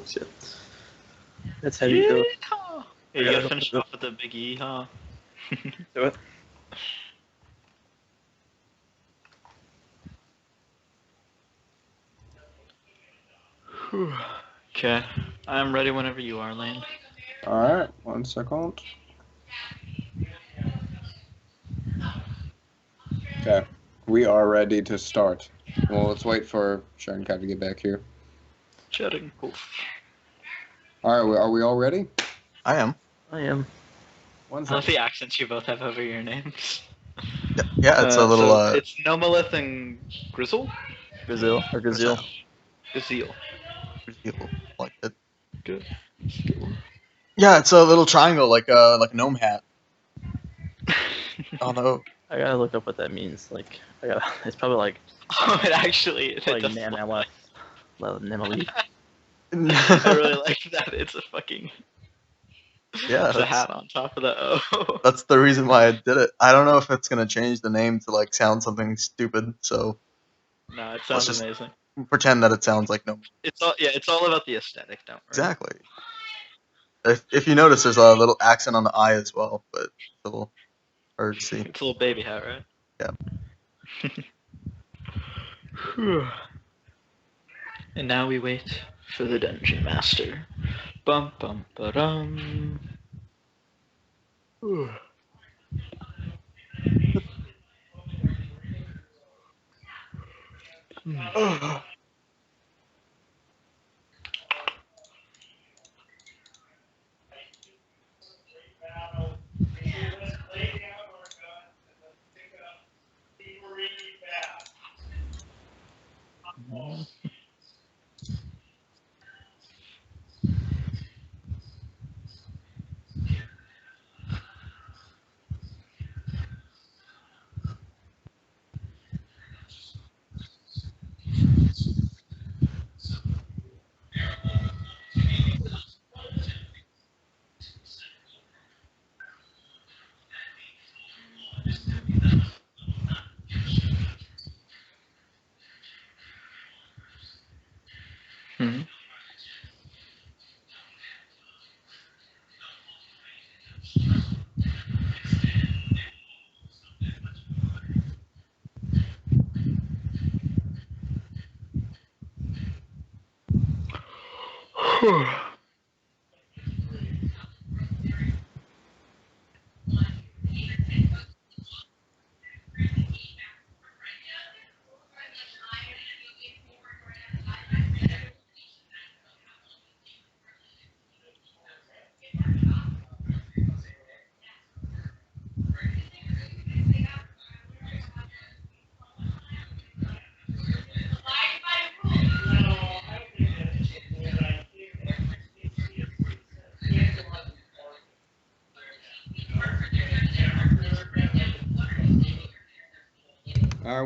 Shit. That's heavy though. Yeehaw! Yeah, you gotta finish off with a big yeehaw. Do it. Okay, I'm ready whenever you are, Lane. Alright, 1 second. Okay, we are ready to start. Well, let's wait for Cherenkov to get back here. Cherenkov. Alright, are we all ready? I am. I am. 1 I love second. the accents you both have over your names. Yeah, it's a little, So it's Gnômalíth and Grizël? Grizël or Grizël. Grizël. like it. Good. Yeah, it's a little triangle, like a gnome hat. Oh no. I gotta look up what that means. Like, it's probably like Oh, it actually it like does Gnômalíth. Gnômalíth. I really like that. It's a fucking Yeah, it's a hat on top of the O. that's the reason why I did it. I don't know if it's gonna change the name to like sound something stupid, so No, it sounds just- amazing. pretend that it sounds like gnome. It's all about the aesthetic, don't worry. Exactly. If you notice, there's a little accent on the I as well, but it's a little hard to see. It's a little baby hat, right? Yeah. And now we wait for the dungeon master. Bum bum ba dum. Hmm.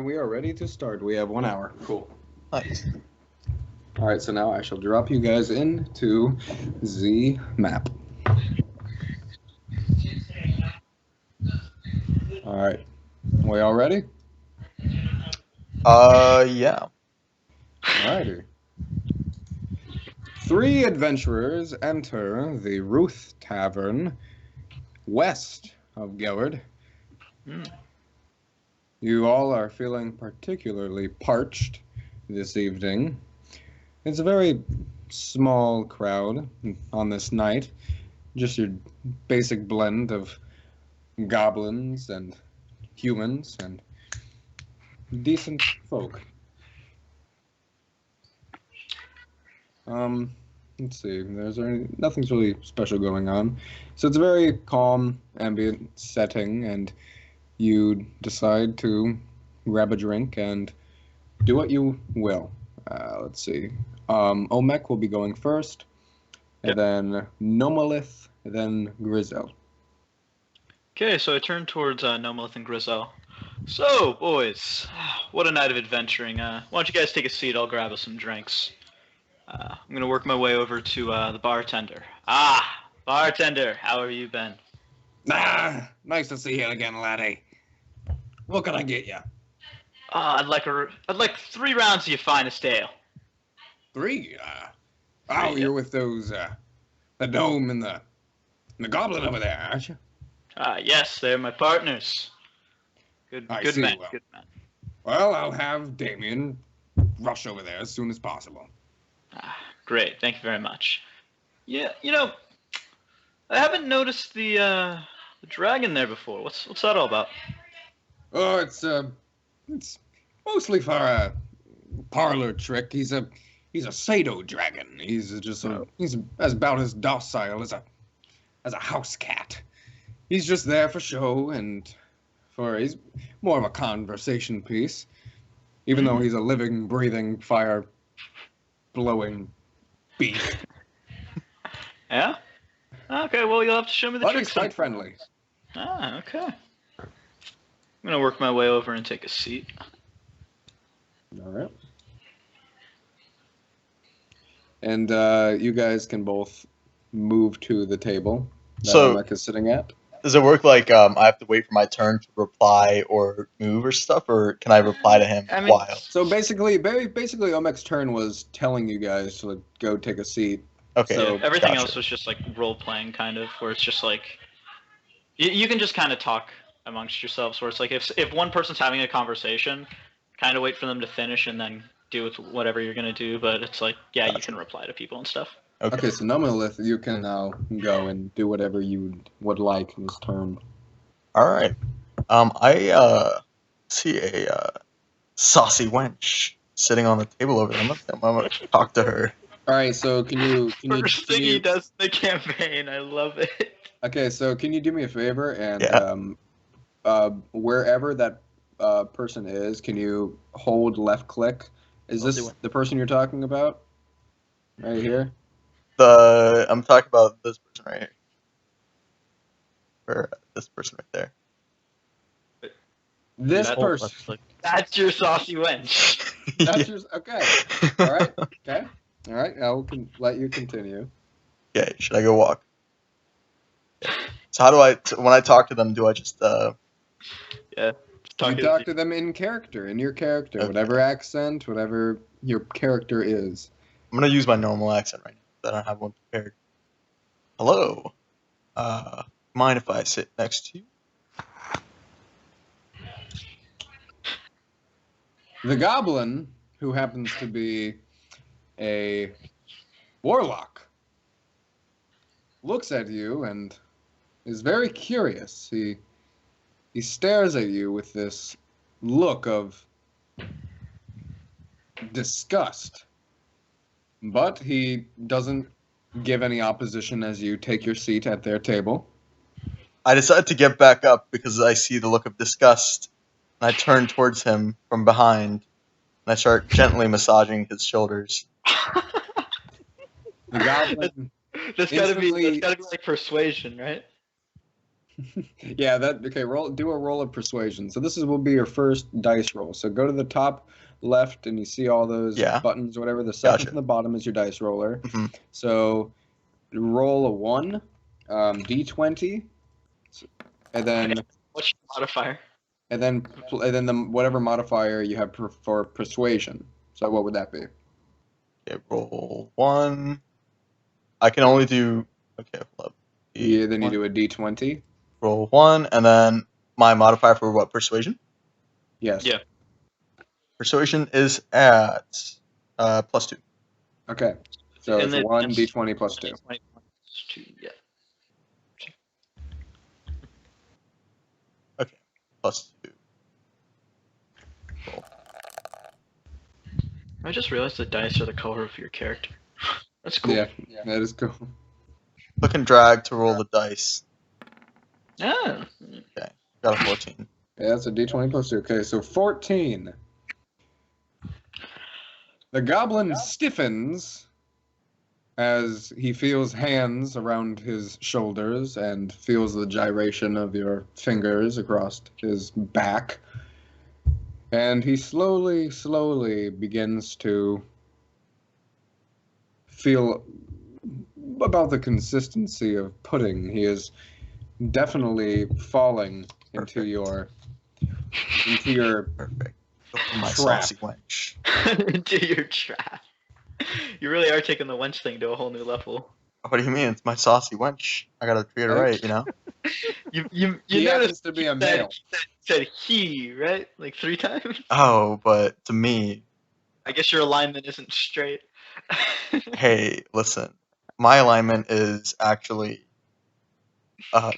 We are ready to start. We have 1 hour. Cool. Nice. Alright, so now I shall drop you guys into the map. Alright. We all ready? Yeah. Alrighty. 3 adventurers enter the Ruth Tavern west of Gellard. Hmm. You all are feeling particularly parched this evening. It's a very small crowd on this night. Just your basic blend of goblins and humans and decent folk. Let's see. Nothing's really special going on. So it's a very calm, ambient setting, and you decide to grab a drink and do what you will. Let's see. Omek will be going first, and then Gnômalíth, then Grizël. Okay, so I turn towards Gnômalíth and Grizël. So, boys, what a night of adventuring. Why don't you guys take a seat? I'll grab us some drinks. I'm gonna work my way over to the bartender. Ah, bartender, how have you been? Ah, nice to see you again, laddie. What can I get you? I'd like 3 rounds of your finest ale. 3. You're with those the gnome and the goblin over there, aren't you? Yes, they're my partners. Good man. Well. Good man. Well, I'll have Damien rush over there as soon as possible. Great. Thank you very much. Yeah, I haven't noticed the dragon there before. What's that all about? Oh, it's mostly for a parlor trick. He's a Sado dragon. He's about as docile as a house cat. He's just there for show and he's more of a conversation piece. Even though he's a living, breathing, fire blowing beast. Yeah? Okay, well you'll have to show me the But tricks. he's quite friendly. Okay. I'm gonna work my way over and take a seat. All right. And you guys can both move to the table that Omek is sitting at. Does it work like I have to wait for my turn to reply or move or stuff, or can I reply to him while? So basically, Omek's turn was telling you guys to go take a seat. Okay. So everything else was just like role playing, kind of, where it's just like you can just kind of talk amongst yourselves. Where it's like if one person's having a conversation, kind of wait for them to finish and then do with whatever you're gonna do. But it's like, yeah, you can reply to people and stuff. Okay, so Gnômalíth, you can now go and do whatever you would like in this turn. All right. I see a saucy wench sitting on the table over there. I'm gonna talk to her. All right, so can you First thing he does in the campaign, I love it. Okay, so can you do me a favor and wherever that person is, can you hold left click? Is this the person you're talking about? Right here? I'm talking about this person right here. Or this person right there. This person. That's your saucy wench. That's your. Okay. All right. Okay. All right. I'll let you continue. Okay. Should I go walk? So how do when I talk to them? Do I just You talk to them in character, in your character, okay. Whatever accent, whatever your character is. I'm gonna use my normal accent right now. I don't have one prepared. Hello. Mind if I sit next to you? The goblin, who happens to be a warlock, looks at you and is very curious. He stares at you with this look of disgust. But he doesn't give any opposition as you take your seat at their table. I decide to get back up because I see the look of disgust, and I turn towards him from behind, and I start gently massaging his shoulders. The goblin. That's gotta be like persuasion, right? Yeah. Okay. Do a roll of persuasion. So this will be your first dice roll. So go to the top left and you see all those buttons, whatever. The second from the bottom is your dice roller. Mm-hmm. So roll a 1, d20, and then what's your modifier? And then whatever modifier you have for persuasion. So what would that be? Okay, roll 1. I can only do. Okay, hold up. Yeah, then you do a d20. Roll 1, and then my modifier for what? Persuasion? Yes. Yeah. Persuasion is at +2. Okay. So it's 1 d20 plus 2. Yeah. Okay. +2. Roll. I just realized the dice are the color of your character. That's cool. Yeah, that is cool. Click and drag to roll the dice. Ah. Okay. Got a 14. Yeah, that's a d20 plus 2. Okay, so 14. The goblin stiffens as he feels hands around his shoulders and feels the gyration of your fingers across his back. And he slowly begins to feel about the consistency of pudding. He is definitely falling into your Perfect. My Trap. saucy wench. Do your trap. You really are taking the wench thing to a whole new level. What do you mean? It's my saucy wench. I gotta treat her right, you know? You He happens noticed to be a he male. said he, right? Like 3 times? Oh, but to me, I guess your alignment isn't straight. hey, listen. My alignment is actually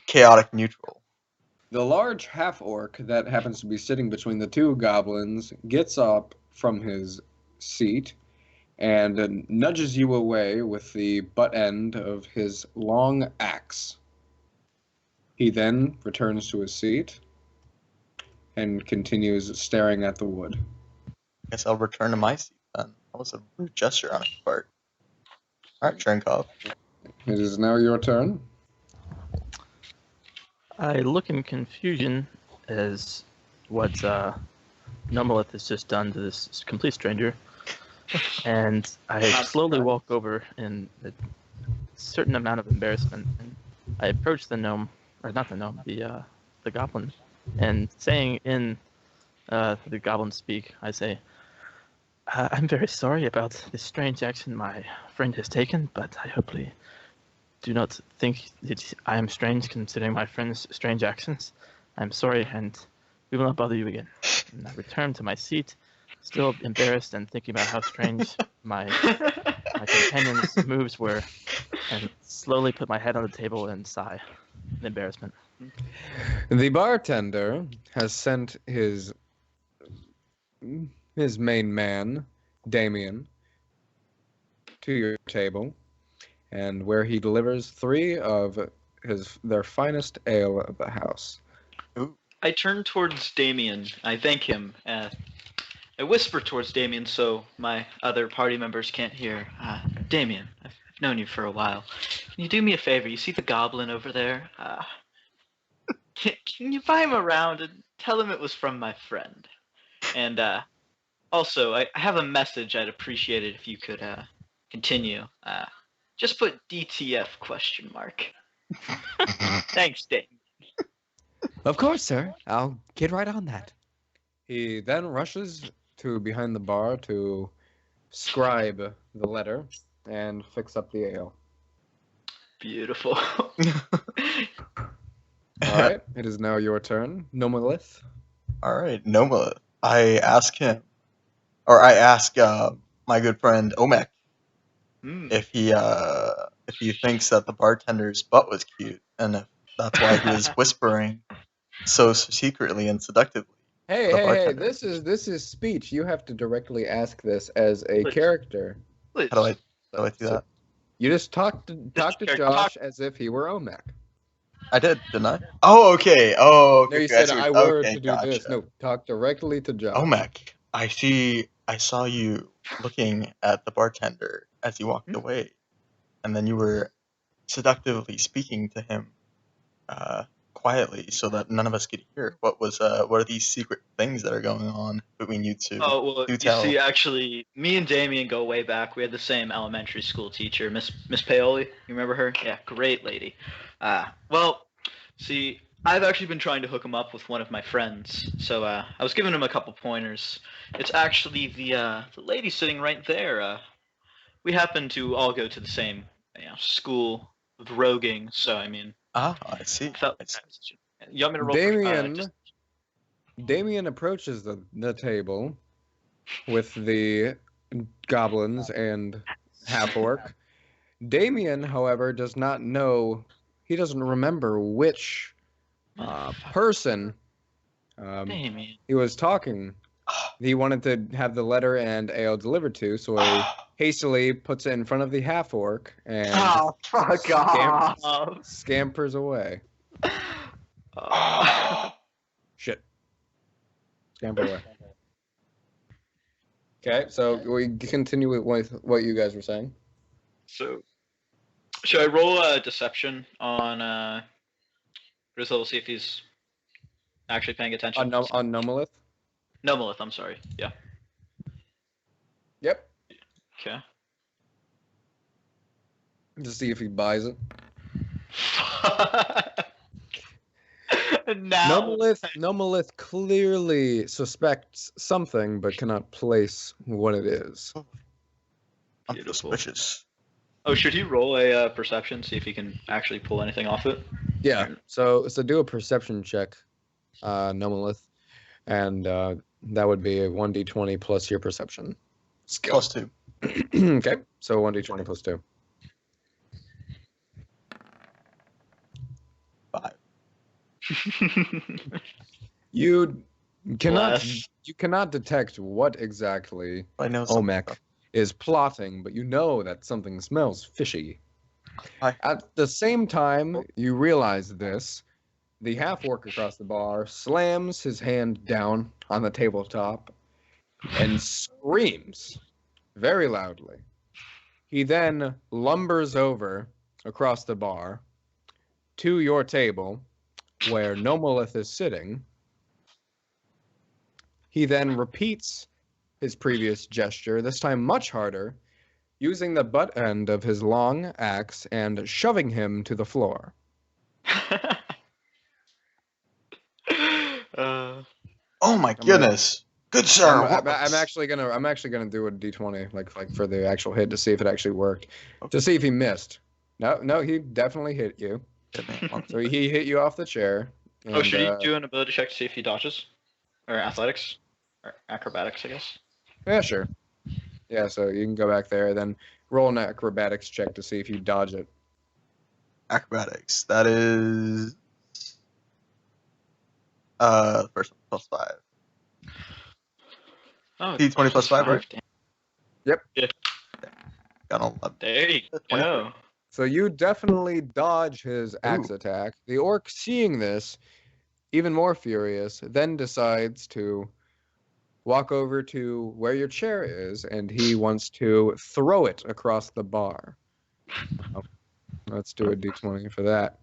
chaotic neutral. The large half-orc that happens to be sitting between the two goblins gets up from his seat and nudges you away with the butt end of his long axe. He then returns to his seat and continues staring at the wood. Guess I'll return to my seat then. That was a rude gesture on his part. Alright, Cherenkov. It is now your turn. I look in confusion as what Gnômalíth has just done to this complete stranger, and I slowly walk over in a certain amount of embarrassment, and I approach the gnome, or not the gnome, the goblin, and saying in the goblin speak, I say, "I'm very sorry about this strange action my friend has taken, but I hopefully do not think that I am strange considering my friend's strange actions. I'm sorry, and we will not bother you again." And I return to my seat, still embarrassed and thinking about how strange my companion's moves were, and slowly put my head on the table and sigh in embarrassment. The bartender has sent his main man, Damien, to your table, and where he delivers 3 of their finest ale of the house. I turn towards Damien. I thank him. I whisper towards Damien so my other party members can't hear. Damien, I've known you for a while. Can you do me a favor? You see the goblin over there? Can you buy him around and tell him it was from my friend? And also, I have a message. I'd appreciate it if you could continue. Just put DTF ? Thanks, Damien. Of course, sir. I'll get right on that. He then rushes to behind the bar to scribe the letter and fix up the ale. Beautiful. Alright, it is now your turn, Gnômalíth. Alright, Gnômalíth. I ask my good friend Omek if he thinks that the bartender's butt was cute, and if that's why he was whispering so secretly and seductively. Hey, this is speech. You have to directly ask this as a character. Please. How do I do that? You just talk to Josh as if he were Omek. I did, didn't I? Oh, okay. Oh, okay. No, you said I were okay, to do gotcha. this. No, talk directly to Josh. Omek, I saw you looking at the bartender as he walked away, and then you were seductively speaking to him quietly so that none of us could hear. What are these secret things that are going on between you two? Oh, well, Do you tell. see, actually, me and Damien go way back. We had the same elementary school teacher, Miss Paoli. You remember her? Yeah, great lady. Well, see, I've actually been trying to hook him up with one of my friends. So I was giving him a couple pointers. It's actually the lady sitting right there. We happen to all go to the same school of roguing. So I mean, I see. You want me to roll? Damien approaches the table with the goblins and half-orc. Damien, however, does not know. He doesn't remember which person he was talking. He wanted to have the letter and ale delivered to, so he hastily puts it in front of the half-orc and scampers away. Shit. Scamper away. Okay, so we continue with what you guys were saying. So, should I roll a deception on Grizël, see if he's actually paying attention? On Gnômalíth? Gnômalíth, I'm sorry. Yeah. Yep. Okay. To see if he buys it. Now. Gnômalíth clearly suspects something, but cannot place what it is. I'm Beautiful. suspicious. Oh, should he roll a perception, see if he can actually pull anything off it? Yeah. So do a perception check, Gnômalíth, and that would be a 1d20 plus your perception skill. +2. Okay. So 1d20 plus 2. 5. You cannot Bless. detect what exactly I know Omek is plotting, but you know that something smells fishy. Hi. At the same time you realize this, the half-orc across the bar slams his hand down on the tabletop and screams very loudly. He then lumbers over across the bar to your table where Gnômalíth is sitting. He then repeats his previous gesture, this time much harder, using the butt end of his long axe and shoving him to the floor. Oh my goodness. Good sir. I'm actually gonna do a d20 like for the actual hit to see if it actually worked, to see if he missed. No, he definitely hit you. So he hit you off the chair. And, should he do an ability check to see if he dodges, or athletics, or acrobatics, I guess? Yeah, sure. Yeah, so you can go back there, then roll an acrobatics check to see if you dodge it. Acrobatics. That is first one +5. Oh, D20 plus 5, right? Damn. Yep. Yeah. Got an 11. There you go. So you definitely dodge his axe attack. The orc, seeing this, even more furious, then decides to walk over to where your chair is, and he wants to throw it across the bar. Let's do a d20 for that.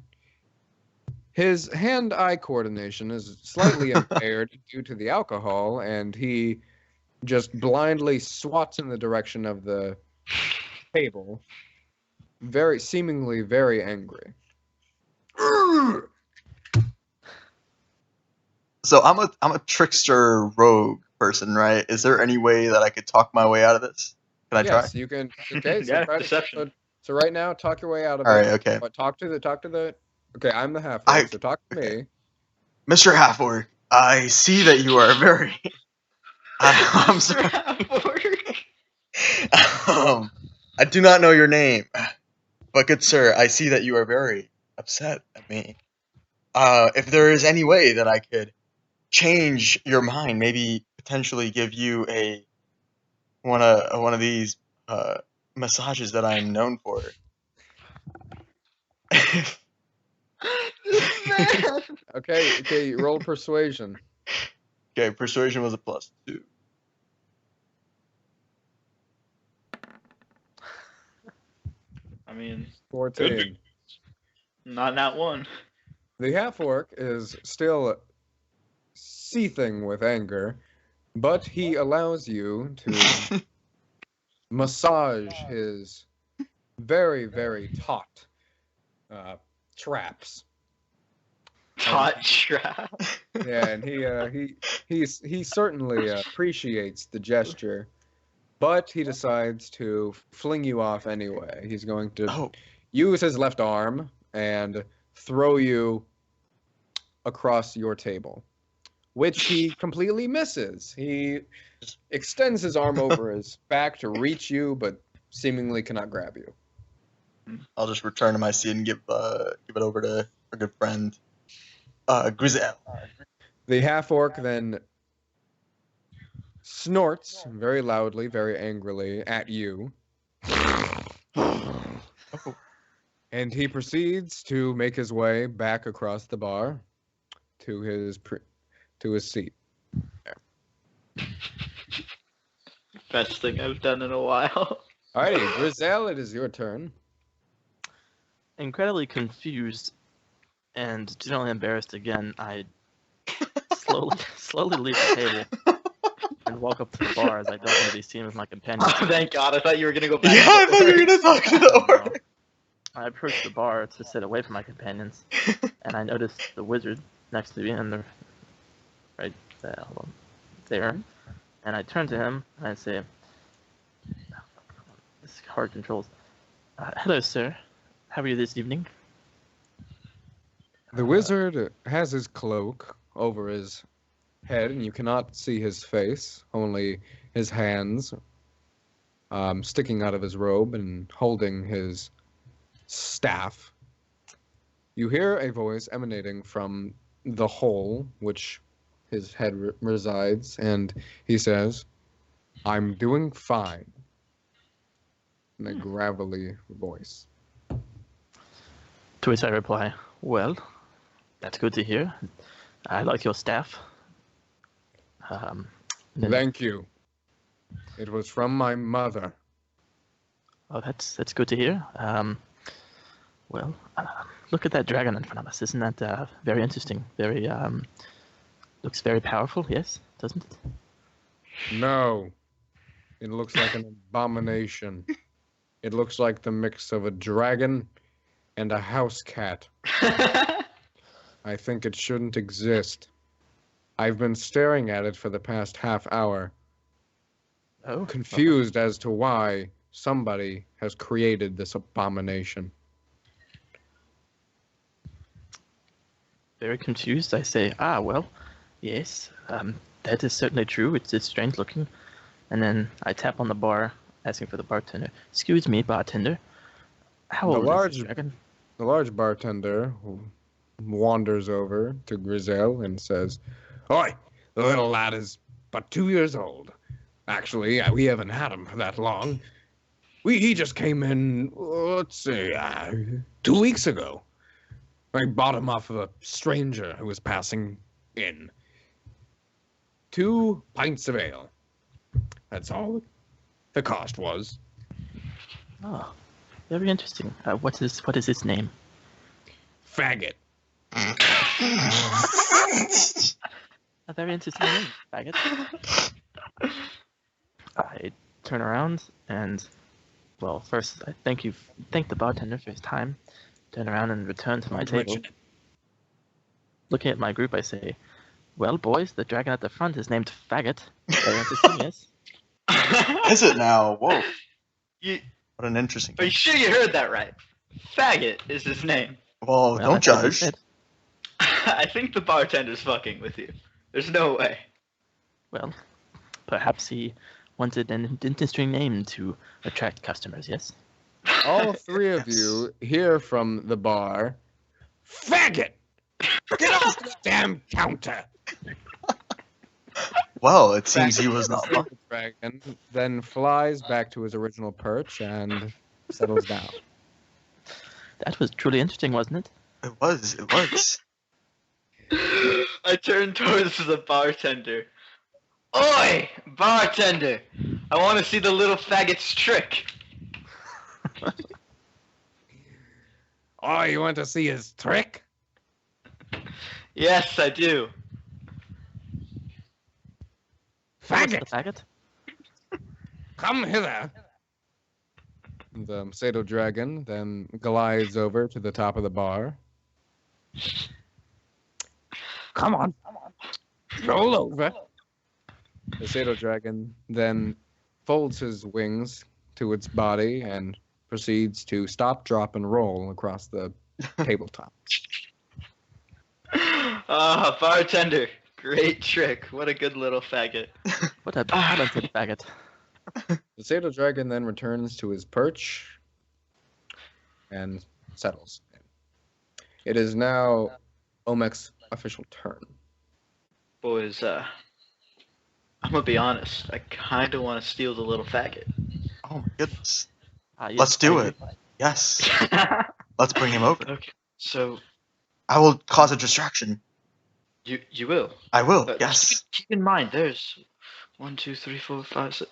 His hand-eye coordination is slightly impaired due to the alcohol, and he just blindly swats in the direction of the table, seemingly very angry. So I'm a trickster rogue person, right? Is there any way that I could talk my way out of this? Can I try? Yes, you can. Okay, so Yeah, try deception. so right now, talk your way out of All it. right, okay. But talk to the. Okay, I'm the half-orc, so talk to me. Mr. Half-orc, I see that you are very. I'm sorry. I do not know your name, but good sir, I see that you are very upset at me. If there is any way that I could change your mind, maybe potentially give you one of these massages that I'm known for. Okay, roll persuasion. Okay, persuasion was a +2. I mean, 14. not one. The half-orc is still seething with anger, but he allows you to massage his very, very taut traps. Taut trap. Yeah, and he certainly appreciates the gesture, but he decides to fling you off anyway. He's going to use his left arm and throw you across your table, which he completely misses. He extends his arm over his back to reach you, but seemingly cannot grab you. I'll just return to my seat and give it over to our good friend, Grizël. The half-orc then snorts very loudly, very angrily at you. And he proceeds to make his way back across the bar to his seat. There. Best thing I've done in a while. Alrighty, Grizël, it is your turn. Incredibly confused and generally embarrassed again, I slowly leave the table and walk up to the bar as I don't want to be seen with my companions. Oh, thank God! I thought you were gonna go back. Yeah, I thought you were gonna talk to the orc. I approach the bar to sit away from my companions, and I notice the wizard next to me, and right there. And I turn to him and I say, "This is hard controls. Hello, sir. How are you this evening?" The wizard has his cloak over his head, and you cannot see his face, only his hands sticking out of his robe and holding his staff. You hear a voice emanating from the hole which his head resides, and he says, "I'm doing fine," in a gravelly voice. To which I reply, "Well, that's good to hear. I like your staff." Then, Thank you. It was from my mother. oh, that's good to hear. Well, look at that dragon in front of us. Isn't that very interesting? Very looks very powerful. Yes, doesn't it? No. It looks like an abomination. It looks like the mix of a dragon and a house cat. I think it shouldn't exist. I've been staring at it for the past half hour, Oh, confused as to why somebody has created this abomination. very confused. I say, well, yes, that is certainly true. It's strange looking. And then I tap on the bar, asking for the bartender. "Excuse me, bartender. How The old large- is this dragon?" The large bartender wanders over to Grizël and says, "Oi, the little lad is but 2 years old. Actually, we haven't had him for that long. He just came in, let's see, 2 weeks ago. I bought him off of a stranger who was passing in. 2 pints of ale. That's all the cost was." Oh, very interesting. What is its name? Faggot. A very interesting name, faggot. I turn around and, well, first I thank the bartender for his time. Turn around and return to my table. Looking at my group, I say, "Well, boys, the dragon at the front is named Faggot." Very interesting, yes. Is it now? Whoa. You, What an interesting are you thing. sure you heard that right? Faggot is his name. Well, Well, don't that's what he judge. said. I think the bartender's fucking with you. There's no way. Well, perhaps he wanted an interesting name to attract customers, yes? All 3 of you hear from the bar, "Faggot! Get off the damn counter!" Well, it seems he was not The wrong. dragon then flies back to his original perch and settles down. That was truly interesting, wasn't it? It was. It was. I turn towards the bartender. "Oi, bartender! I want to see the little faggot's trick." Oh, you want to see his trick? Yes, I do. What's the Faggot, faggot? come hither. The pseudo dragon then glides over to the top of the bar. Come on. Roll over. The pseudo dragon then folds his wings to its body and proceeds to stop, drop, and roll across the tabletop. Ah, bartender. Great trick. What a good little faggot. What a talented faggot. The pseudo dragon then returns to his perch and settles. It is now Omek's official turn. Boys, I'm gonna be honest. I kinda want to steal the little faggot. Oh my goodness. Yes, Let's do I it. Yes. Let's bring him over. Okay, so I will cause a distraction. you will. I will. But Yes. Keep in mind, there's 1, 2, 3, 4, 5, 6.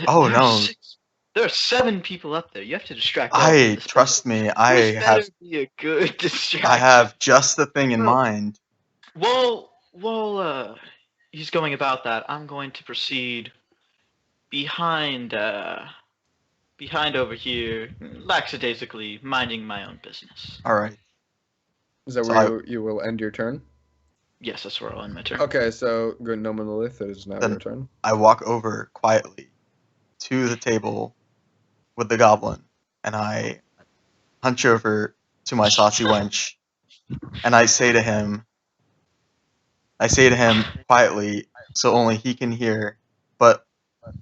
Oh, there are no. 6. There are 7 people up there. You have to distract. all of I them. trust me. I This have. better be a good distraction. I have just the thing in mind. While he's going about that, I'm going to proceed behind over here, lackadaisically minding my own business. All right. Is that So where you will end your turn? Yes, that's where I'll end my turn. Okay, so good. Gnômalíth, it is now Then- your turn. I walk over quietly to the table with the goblin, and I hunch over to my saucy wench, and I say to him quietly, so only he can hear, but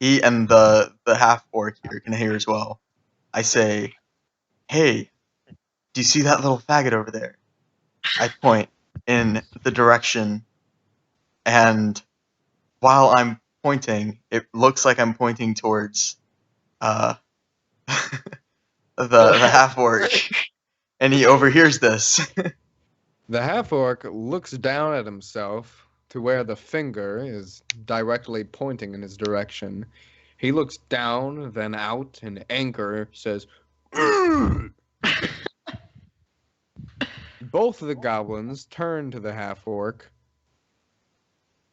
he and the half orc here can hear as well. I say, "Hey, do you see that little faggot over there?" I point in the direction, and while I'm pointing, it looks like I'm pointing towards the half orc, and he overhears this. The half-orc looks down at himself to where the finger is directly pointing in his direction. He looks down, then out, and anger says, "Urgh!" Both of the goblins turn to the half-orc,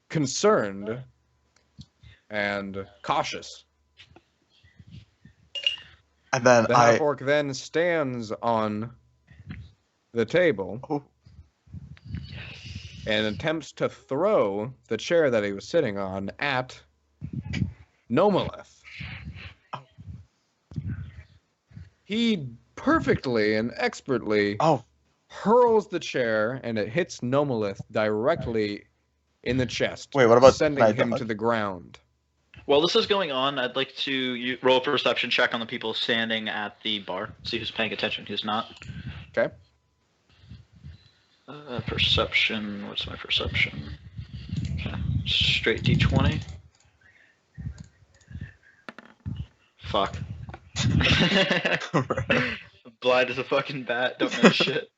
concerned and cautious. And then The I half-orc then stands on the table oh, and attempts to throw the chair that he was sitting on at Gnômalíth. He perfectly and expertly oh hurls the chair, and it hits Gnômalíth directly in the chest, wait, what about sending my him dog? to the ground. While this is going on, I'd like to roll a perception check on the people standing at the bar. See who's paying attention, who's not. Okay. Perception. What's my perception? Okay. Straight D20. Fuck. Blind as a fucking bat. Don't know shit.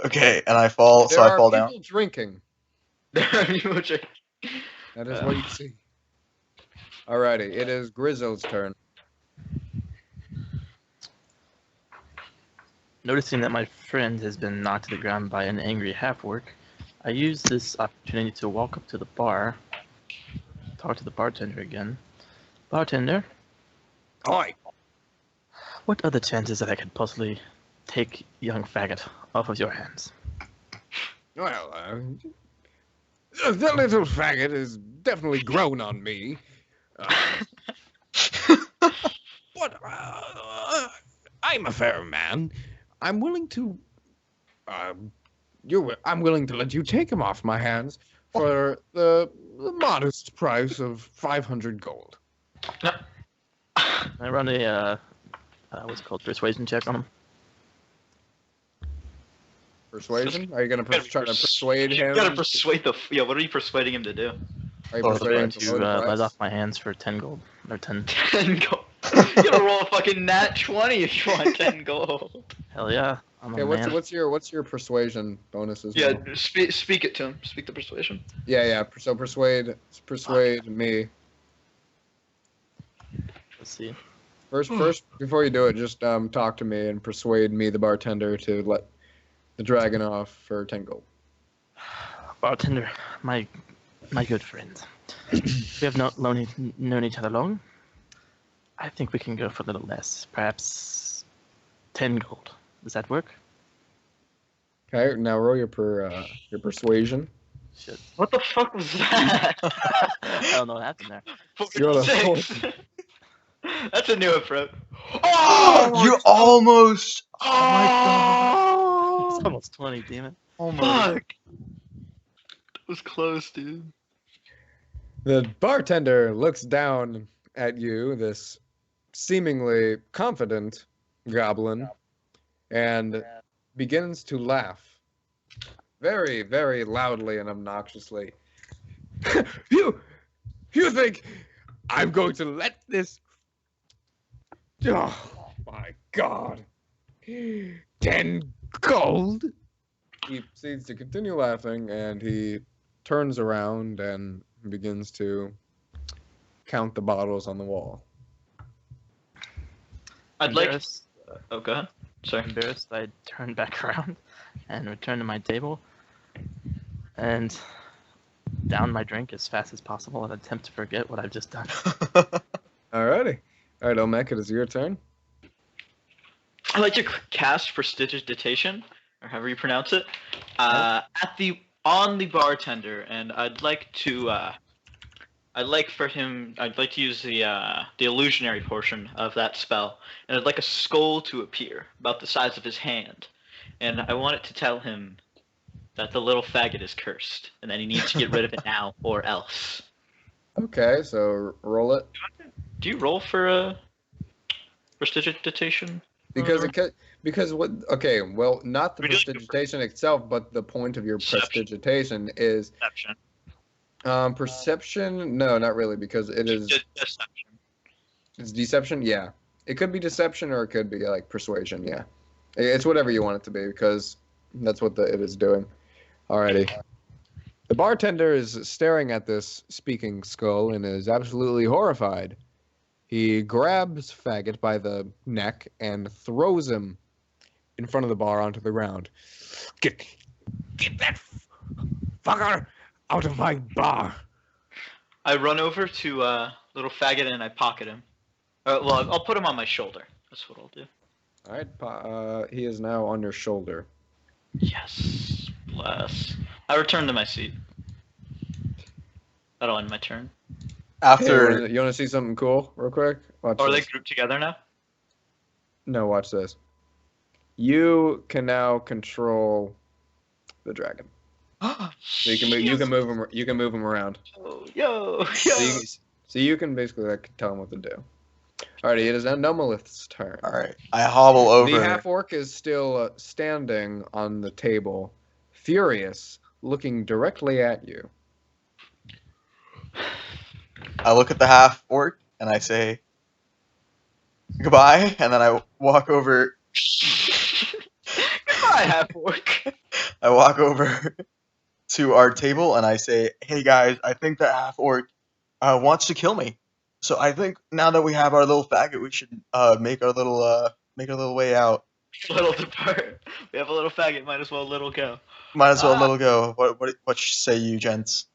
Okay, and I fall, There so I are fall people down. drinking. There are people drinking. That is what you see. Alrighty, it is Grizøl's turn. Noticing that my friend has been knocked to the ground by an angry half-orc, I use this opportunity to walk up to the bar, talk to the bartender again. Bartender, Oi! what are the chances that I could possibly take young faggot off of your hands? Well, the little faggot has definitely grown on me. But I'm a fair man. I'm willing to. I'm willing to let you take him off my hands for the modest price of 500 gold. Can I run a what's it called, persuasion check on him? Persuasion? Are you gonna try to persuade him? You gotta persuade the. Yeah, what are you persuading him to do? Are you Or the persuading him price. to To lower the let price? off my hands for 10 gold. Or 10. 10 gold. You gotta roll a fucking nat 20 if you want 10 gold. Hell yeah. I'm Okay, a man. what's your persuasion bonuses? Yeah, speak it to him. Speak the persuasion. Yeah. So persuade me. Let's see. First, before you do it, just talk to me and persuade me, the bartender, to let the dragon off for 10 gold. Bartender, my good friend. We have not known each other long. I think we can go for a little less. Perhaps 10 gold. Does that work? Okay, now roll your persuasion. Shit. What the fuck was that? I don't know what happened there. You're Six. That's a new approach. Oh, you almost. Oh my It's god. almost 20, damn it. Almost. Fuck. It was close, dude. The bartender looks down at you, this seemingly confident goblin, and begins to laugh very, very loudly and obnoxiously. You think I'm going to let this? Oh my God! 10 gold. He proceeds to continue laughing, and he turns around and begins to count the bottles on the wall. I'd like. Embarrassed, Oh, go ahead. Sorry. embarrassed, I turn back around and return to my table and down my drink as fast as possible and attempt to forget what I've just done. Alrighty. Alright, Omek, it is your turn. I'd like to cast Prestidigitation, or however you pronounce it, at the on the bartender, and I'd like to use the illusionary portion of that spell, and I'd like a skull to appear about the size of his hand, and I want it to tell him that the little faggot is cursed, and that he needs to get rid of it now or else. Okay, so roll it. Do you roll for prestidigitation? Because what? Okay, well, not the prestidigitation itself, but the point of your prestidigitation is Perception. Perception. No, not really, because it is Deception. It's deception. Yeah, it could be deception or it could be like persuasion. Yeah, it's whatever you want it to be because that's what it is doing. Alrighty. The bartender is staring at this speaking skull and is absolutely horrified. He grabs Faggot by the neck and throws him in front of the bar onto the ground. Get that fucker out of my bar! I run over to little faggot and I pocket him. Well, I'll put him on my shoulder. That's what I'll do. Alright, he is now on your shoulder. Yes, bless. I return to my seat. That'll end my turn. After Hey, you want to see something cool, real quick? Watch Are this. they grouped together now? No, watch this. You can now control the dragon. So you can move him. You can move him around. Yo. So you can basically like tell him what to do. Alrighty, it is now Gnômalíth's turn. all right, I hobble over. The half orc is still standing on the table, furious, looking directly at you. I look at the half orc and I say goodbye, and then I walk over. Goodbye, half orc. I walk over to our table and I say, "Hey guys, I think that half orc wants to kill me. So I think now that we have our little faggot, we should make our little way out. Little depart. We have a little faggot. Might as well little go. Might as well little go. What say you, gents?"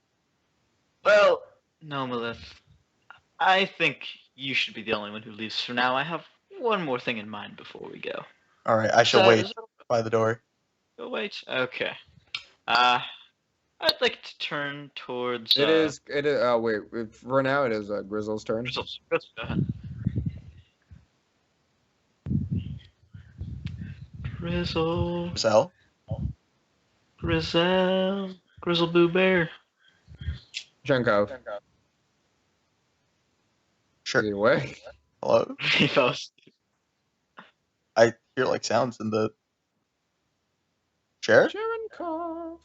Well, Gnômalíth, I think you should be the only one who leaves for now. I have one more thing in mind before we go. All right, I shall wait by the door. Go wait. Okay. I'd like to turn towards. It is. Wait. For now, it is Grizøl's turn. Grizël. Go ahead. Grizël. Grizël? Grizël Boo Bear. Cherenkov. Sure. Either way. Hello? He fell asleep. I hear like sounds in the chair. Cherenkov.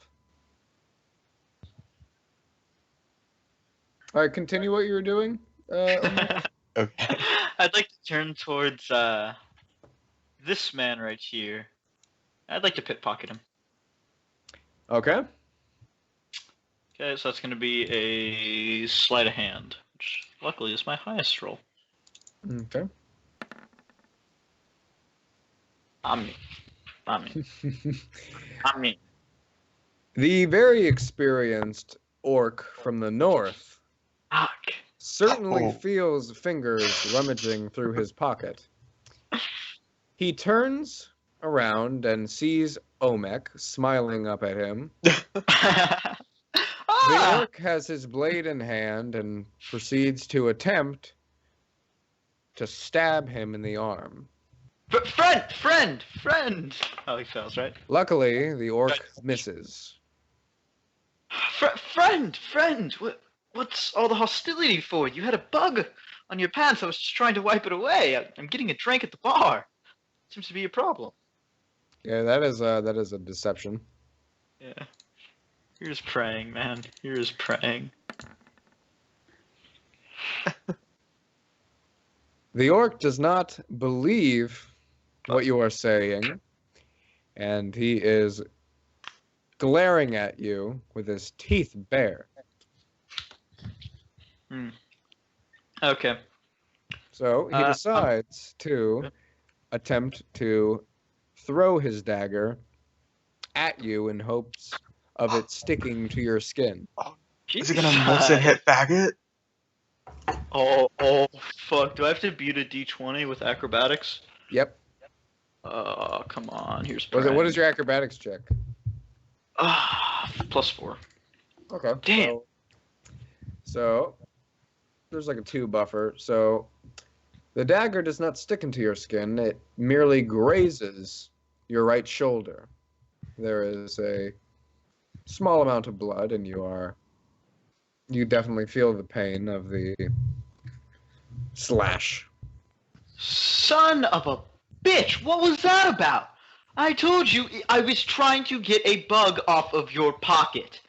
All right, continue what you were doing. Okay. I'd like to turn towards this man right here. I'd like to pickpocket him. Okay. Okay, so that's going to be a sleight of hand, which luckily is my highest roll. Okay. I'm me. The very experienced orc from the north Fuck. certainly feels fingers rummaging through his pocket. He turns around and sees Omek smiling up at him. The orc has his blade in hand and proceeds to attempt to stab him in the arm. Friend! Oh, he fails, right? Luckily, the orc misses. Friend! What's all the hostility for? You had a bug on your pants. I was just trying to wipe it away. I'm getting a drink at the bar. Seems to be a problem. Yeah, that is a deception. Yeah. Here's praying, man. Here's praying. The orc does not believe what you are saying, and he is glaring at you with his teeth bare. Okay. So he decides to attempt to throw his dagger at you in hopes of it sticking to your skin. Is it gonna miss and hit faggot? Oh, fuck. Do I have to beat a D20 with acrobatics? Yep. Oh, come on. Here's What praying. is your acrobatics check? Ah, +4. Okay. Damn. So there's like a 2 buffer. So the dagger does not stick into your skin. It merely grazes your right shoulder. There is a small amount of blood, and you definitely feel the pain of the slash. Son of a bitch! What was that about? I told you I was trying to get a bug off of your pocket.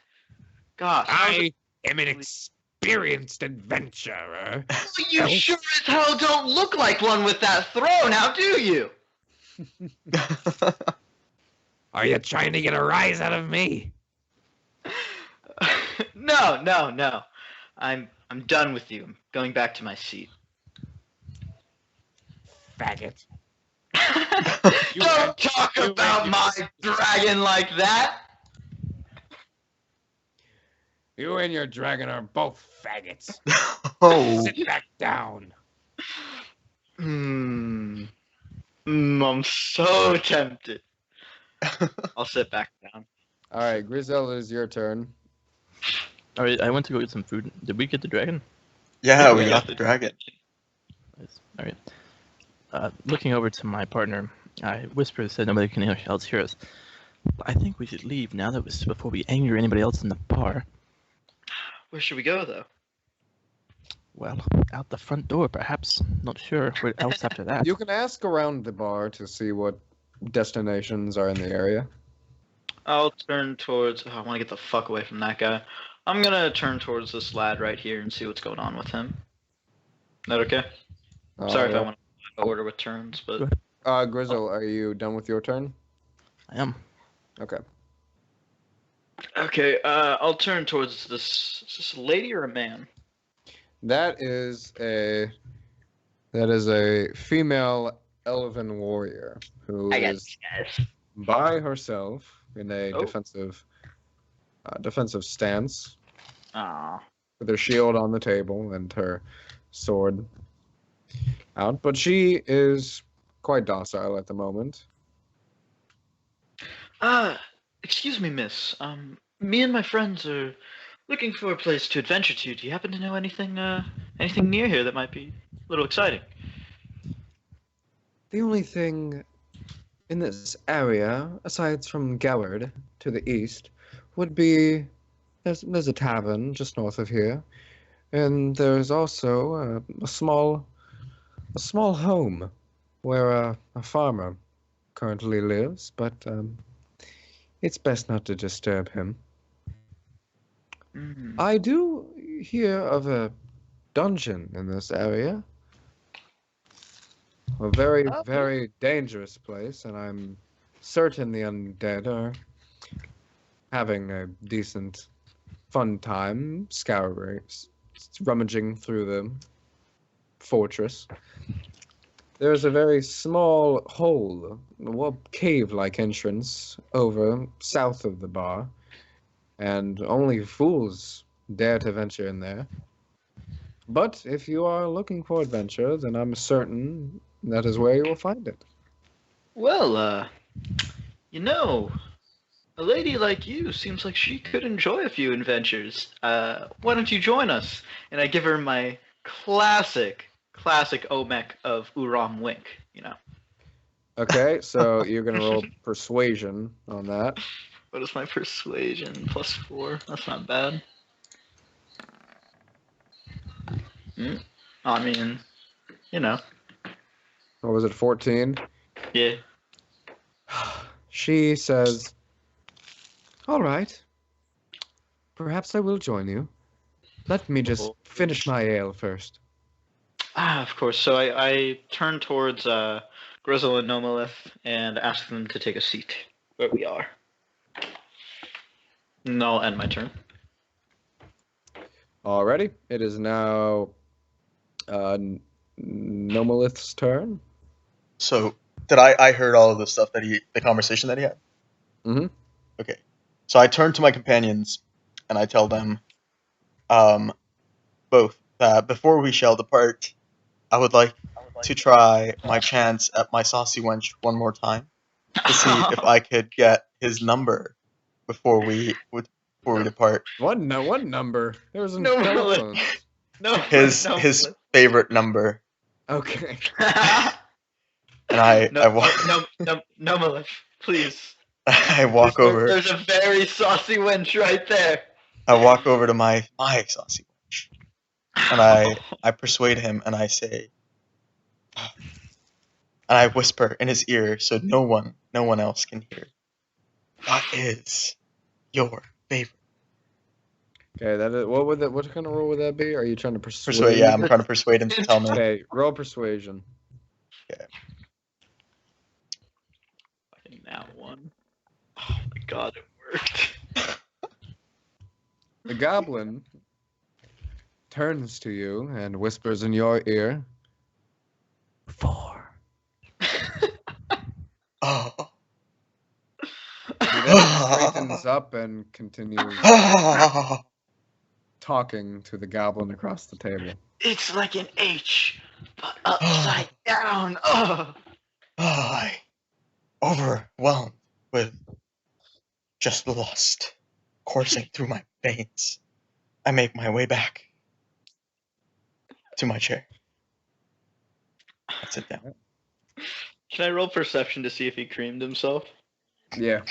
Gosh. I am an experienced adventurer. You sure as hell don't look like one with that throw, now do you? Are you trying to get a rise out of me? No. I'm done with you. I'm going back to my seat. Faggot. Don't talk about my dragon like that. You and your dragon are both faggots. Oh. Sit back down. I'm so tempted. I'll sit back down. All right, Grizël, it is your turn. All right, I went to go get some food. Did we get the dragon? Yeah, we Yeah. got the dragon. Nice. All right. Looking over to my partner, I whispered, said nobody can else hear us. I think we should leave now that was before we anger anybody else in the bar. Where should we go, though? Well, out the front door, perhaps. Not sure where else after that. You can ask around the bar to see what destinations are in the area. I'll turn towards... I want to get the fuck away from that guy. I'm gonna turn towards this lad right here and see what's going on with him. Is that okay? Sorry if I want to order with turns, but... Grizël, are you done with your turn? I am. Okay. Okay, I'll turn towards this... Is this a lady or a man? That is a female elven warrior who is by herself in a defensive stance Aw. with her shield on the table and her sword out, but she is quite docile at the moment. Excuse me, miss. Me and my friends are looking for a place to adventure to. Do you happen to know anything near here that might be a little exciting? The only thing in this area, aside from Gellard to the east, would be there's a tavern just north of here, and there's also a small home where a farmer currently lives, but it's best not to disturb him. I do hear of a dungeon in this area. A very, very dangerous place, and I'm certain the undead are having a decent, fun time rummaging through the fortress. There's a very small hole, cave-like entrance over south of the bar, and only fools dare to venture in there. But if you are looking for adventure, then I'm certain that is where you will find it. Well, a lady like you seems like she could enjoy a few adventures. Why don't you join us? And I give her my classic Omek of Uram wink, Okay, so you're going to roll persuasion on that. What is my persuasion? +4. That's not bad. I mean, What was it, 14? Yeah. She says, "All right. Perhaps I will join you. Let me just finish my ale first." Of course. So I turn towards Grizël and Gnômalíth and ask them to take a seat where we are. And I'll end my turn. Alrighty. It is now Gnômalíth's turn. So, did I heard all of the stuff the conversation that he had? Mm-hmm. Okay. So I turn to my companions and I tell them, both that before we shall depart, I would like to try my chance at my saucy wench one more time to see if I could get his number before we would before we depart. What number? There was No, telephones. No. His favorite number. Okay. And I walk. Gnômalíth, please. I walk over. There's a very saucy wench right there. I walk over to my saucy wench, and I persuade him, and I say, and I whisper in his ear so no one else can hear. What is your favorite? Okay, that is, what kind of role would that be? Are you trying to persuade? Persuade? Yeah, I'm trying to persuade him to tell me. Okay, roll persuasion. Okay. Fucking that one. Oh my god, it worked. The goblin turns to you and whispers in your ear, 4. Oh. He then straightens up and continues talking to the goblin across the table. It's like an H, but upside down. Oh. I, overwhelmed with just lust coursing through my veins, I make my way back to my chair. I sit down. Can I roll perception to see if he creamed himself? Yeah.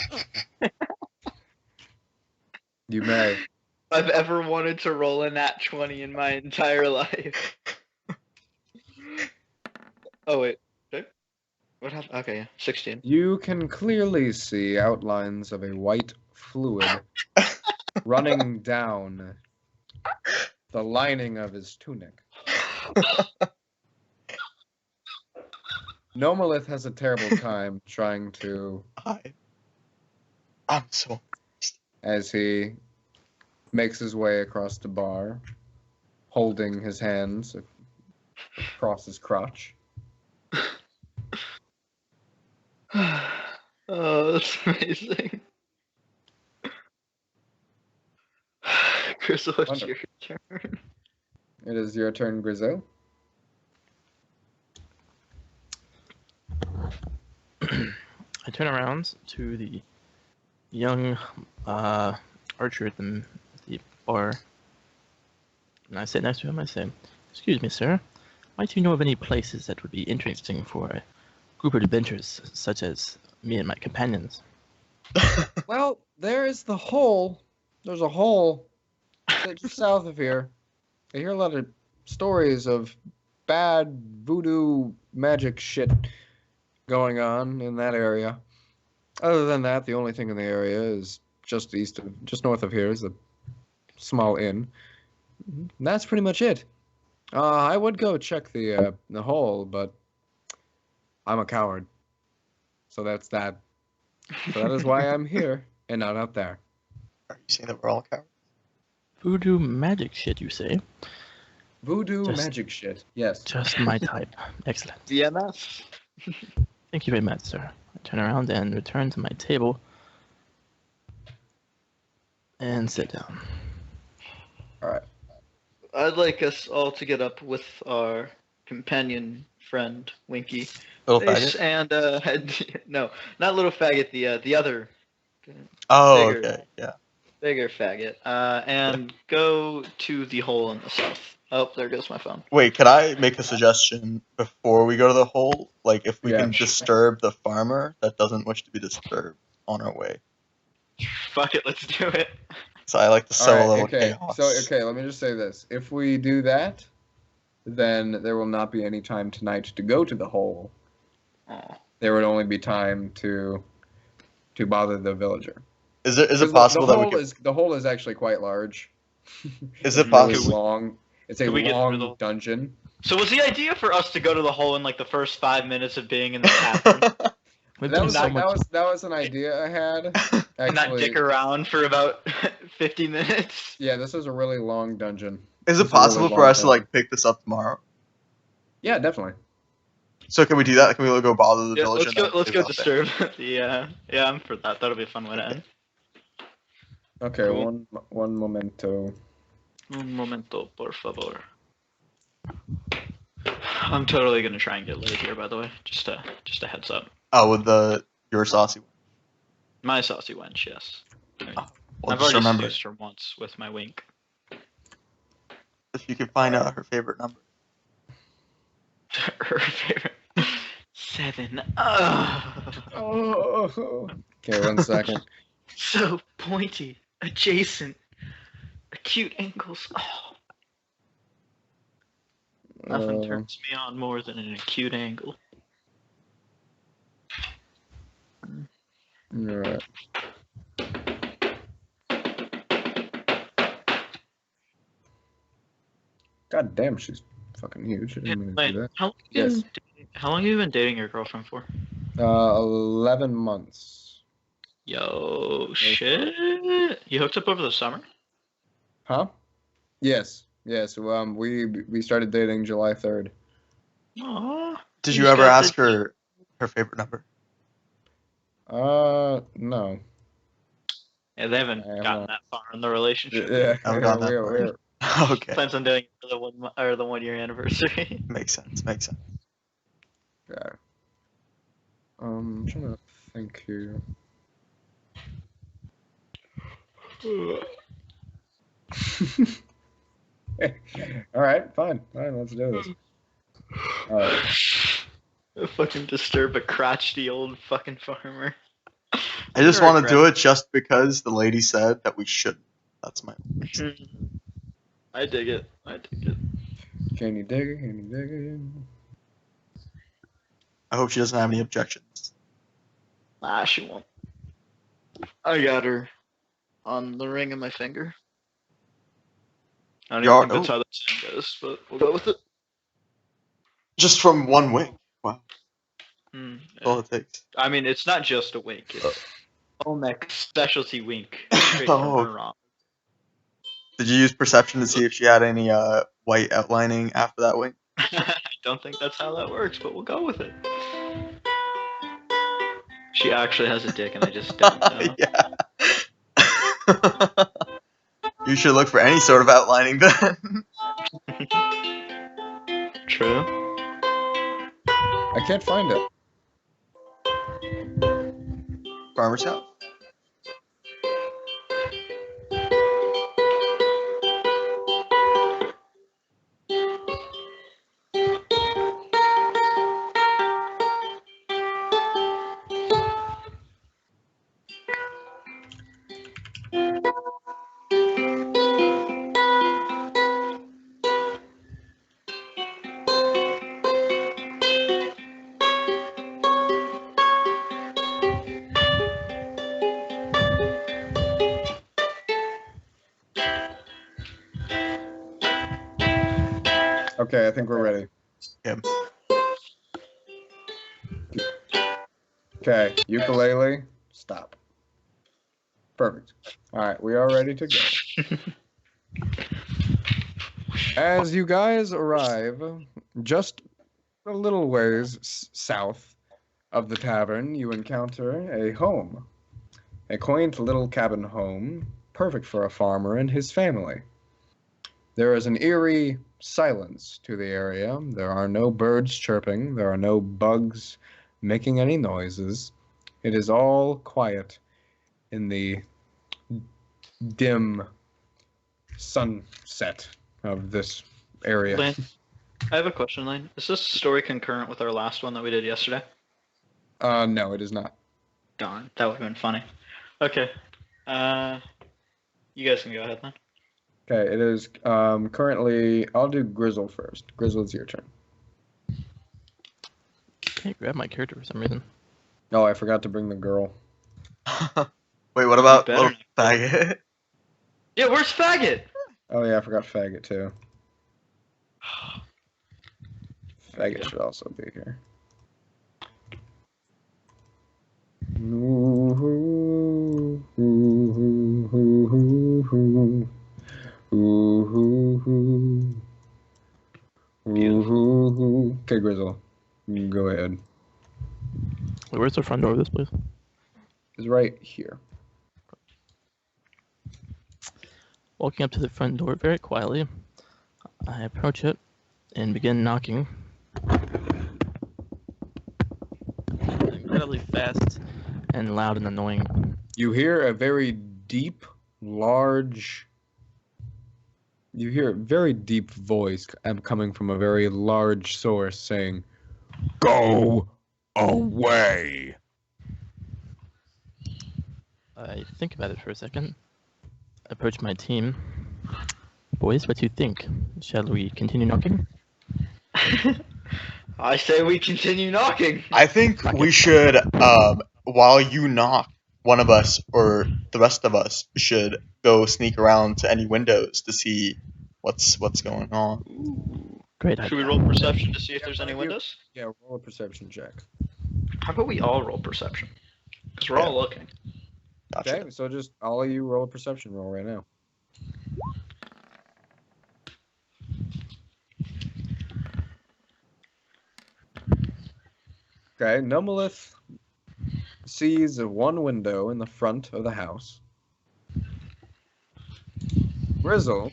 You may. If I've ever wanted to roll a nat 20 in my entire life. Oh, wait. What happened? Okay, yeah. 16. You can clearly see outlines of a white fluid running down the lining of his tunic. Gnômalíth has a terrible time trying to... I'm so... As he makes his way across the bar, holding his hands across his crotch. Oh, that's amazing. Grizël, it's your turn. It is your turn, Grizël. I turn around to the young archer at the bar, and I sit next to him. I say, "Excuse me, sir. Might you know of any places that would be interesting for a group of adventurers such as me and my companions?" Well, there is the hole. There's a hole just south of here. I hear a lot of stories of bad voodoo magic shit going on in that area. Other than that, the only thing in the area is just north of here is a small inn. And that's pretty much it. I would go check the hole, but I'm a coward. So that's that. So that is why I'm here and not out there. Are you saying that we're all cowards? Voodoo magic shit, you say? Voodoo magic shit. Yes. Just my type. Excellent. DMS. Thank you very much, sir. I turn around and return to my table and sit down. All right. I'd like us all to get up with our companion friend, Winky. Little faggot? And, no, not little faggot, the other. Oh, bigger, okay, yeah. Bigger faggot. And go to the hole in the south. Oh, there goes my phone. Wait, can I make a suggestion before we go to the hole? Like, if we can sure. disturb the farmer that doesn't wish to be disturbed on our way. Fuck it, let's do it. So I like to sow a little okay. chaos. So, let me just say this. If we do that, then there will not be any time tonight to go to the hole. Oh. There would only be time to bother the villager. Is it possible the that hole we could... the hole is actually quite large. Is it Really possible... long. It's a long dungeon. So was the idea for us to go to the hole in like the first 5 minutes of being in the bathroom? That was an idea I had. Actually, and not dick around for about 50 minutes? Yeah, this is a really long dungeon. Is it possible for us to like pick this up tomorrow? Yeah, definitely. So can we do that? Can we go bother the villager? Let's go disturb. Yeah, I'm for that. That'll be a fun way to end. Okay, Cool. one momento. Un momento, por favor. I'm totally gonna try and get laid here, by the way. Just a heads up. Oh, with your saucy one. My saucy wench, yes. Oh, Well, I've just already remember, seduced her once with my wink. if you can find out her favorite number. Her favorite. 7. Ugh. Oh. Okay, 1 second. So pointy, adjacent, acute angles. Oh, nothing turns me on more than an acute angle. Alright. God damn, she's fucking huge. I didn't mean to do that. Yes. How long have you been dating your girlfriend for? 11 months. Yo, shit. You hooked up over the summer? Huh? Yes. Yes. We started dating July 3rd. Aww. Did you ever ask her favorite number? No. Yeah, they haven't gotten that far in the relationship. Yeah, Haven't gotten that far. Okay. Plans on doing it for the 1 year anniversary. Makes sense. Yeah. I'm trying to think here. All right, fine, let's do this. All right. Fucking disturb a crotchety old fucking farmer. I just want to do it just because the lady said that we shouldn't. That's my. I dig it. Can you dig it? Can you dig it? I hope she doesn't have any objections. Nah, she won't. I got her on the ring of my finger. I don't even think that's how the saying goes, but we'll go with it. Just from one wing. Wow. Yeah. That's all it takes. I mean, it's not just a wink. It's Omek specialty wink. Straight from her raw. Did you use perception to see if she had any white outlining after that wing? I don't think that's how that works, but we'll go with it. She actually has a dick, and I just don't know. Yeah. You should look for any sort of outlining then. True. I can't find it. Farmer's house. Okay, I think we're ready. Yep. Okay, ukulele, stop. Perfect. All right, we are ready to go. As you guys arrive just a little ways south of the tavern, you encounter a home. A quaint little cabin home, perfect for a farmer and his family. There is an eerie silence to the area. There are no birds chirping. There are no bugs making any noises. It is all quiet in the dim sunset of this area. Lane, I have a question, Lane. Is this story concurrent with our last one that we did yesterday? No, it is not. Darn, that would have been funny. Okay. You guys can go ahead then. Okay, it is currently. I'll do Grizël first. Grizël, it's your turn. Can't grab my character for some reason. Oh, I forgot to bring the girl. Wait, what about better little faggot? Yeah, where's Faggot? Oh yeah, I forgot Faggot too. Faggot should also be here. Okay, Grizël, go ahead. Wait, where's the front door of this place? It's right here. Walking up to the front door very quietly, I approach it and begin knocking. Incredibly fast and loud and annoying. You hear a very deep, large. You hear a very deep voice coming from a very large source saying, "Go away." I think about it for a second. Approach my team. Boys, what do you think? Shall we continue knocking? I say we continue knocking. I think Knock we it. should, while you knock, one of us or the rest of us should go sneak around to any windows to see what's going on. Ooh. Great Should we idea. roll perception to see if Yeah, there's any one of you- windows? Yeah, roll a perception check. How about we all roll perception? Because we're all looking. Gotcha. Okay, so just all of you roll a perception roll right now. Okay, Gnômalíth sees one window in the front of the house. Grizël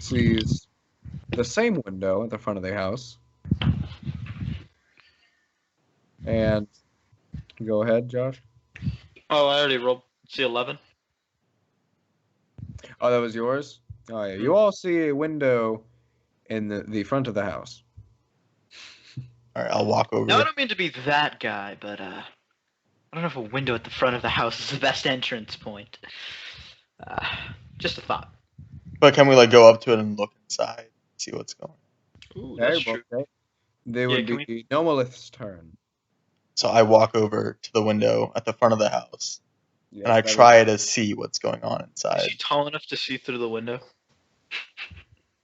sees the same window at the front of the house. And go ahead, Josh. Oh, I already rolled. See 11. Oh, that was yours? Oh, yeah. You all see a window in the front of the house. All right, I'll walk over. Now, I don't mean to be that guy, but I don't know if a window at the front of the house is the best entrance point. Just a thought. But can we like go up to it and look inside, see what's going on? Ooh, Okay, that's true. okay. They Yeah, would can be Gnômalíth's turn. So I walk over to the window at the front of the house Yeah, and I that try to see what's going on Is inside. he tall enough to see through the window?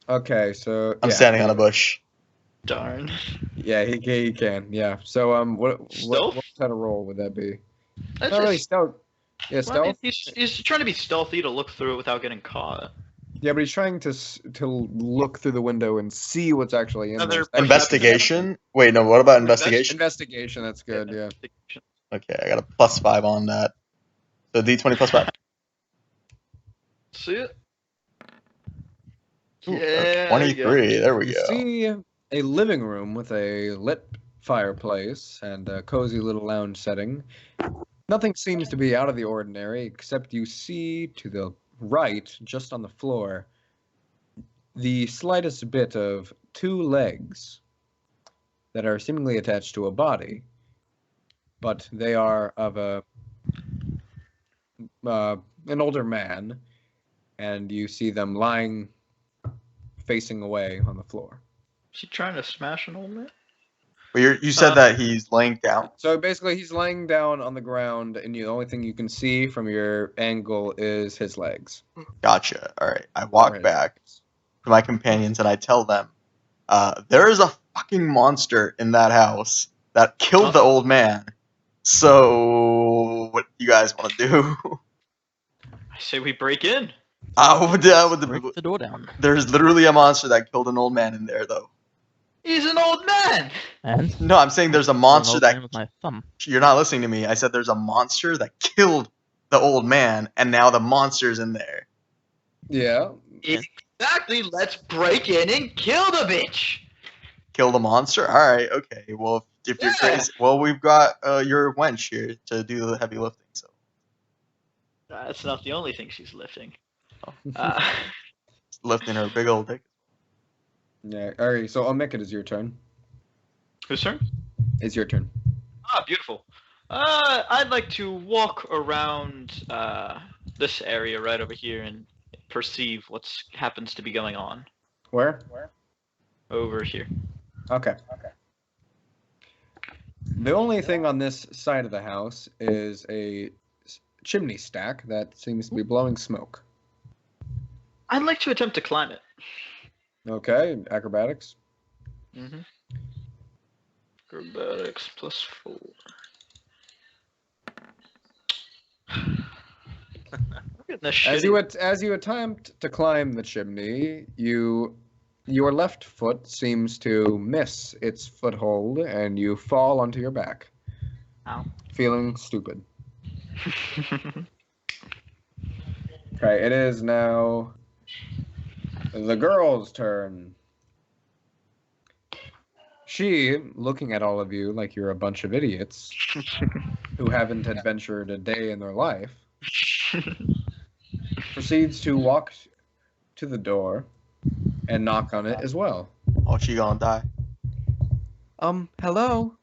Okay, so I'm yeah, standing on a bush. Darn. Yeah, he can. Yeah. So what Stealth? kind of role would that be? That's Not really just, stealth. Yeah, well, I mean, stealth. he's trying to be stealthy to look through it without getting caught. Yeah, but he's trying to look through the window and see what's actually in Another there. Investigation? Wait, no, what about investigation? Investigation. That's good. Yeah. Investigation. Okay, I got a +5 on that. So D20 +5. See it? Ooh, Yeah. 23. There we You go. see a living room with a lit fireplace and a cozy little lounge setting. Nothing seems to be out of the ordinary, except you see to the right, just on the floor, the slightest bit of two legs that are seemingly attached to a body, but they are of an older man, and you see them lying facing away on the floor. Is he trying to smash an old man? But you said that he's laying down. So basically, he's laying down on the ground, and the only thing you can see from your angle is his legs. Gotcha. All right. I walk Or back to my companions and I tell them, there is a fucking monster in that house that killed the old man. So, what do you guys want to do? I say we break in. Break the door down. There's literally a monster that killed an old man in there, though. He's an old man. And No, I'm saying there's a an monster old that. man with my thumb. You're not listening to me. I said there's a monster that killed the old man, and now the monster's in there. Yeah. Exactly. Let's break in and kill the bitch. Kill the monster? Alright, okay. Well, if you're Yeah. crazy. Well, we've got your wench here to do the heavy lifting, so. That's not the only thing she's lifting. Lifting her big old dick. Yeah. All right. So Omek, it is your turn. Whose turn? It's your turn. Ah, beautiful. I'd like to walk around this area right over here and perceive what's happens to be going on Where? over here. Okay. The only thing on this side of the house is a chimney stack that seems to be blowing smoke. I'd like to attempt to climb it. Okay. Acrobatics. Mm-hmm. Acrobatics +4. Look at this As shitty- you attempt to climb the chimney, your left foot seems to miss its foothold, and you fall onto your back, Ow. feeling stupid. Okay, it is now the girl's turn. She, looking at all of you like you're a bunch of idiots who haven't adventured a day in their life, for proceeds to walk to the door and knock on it as well. Oh, she gonna die. Hello?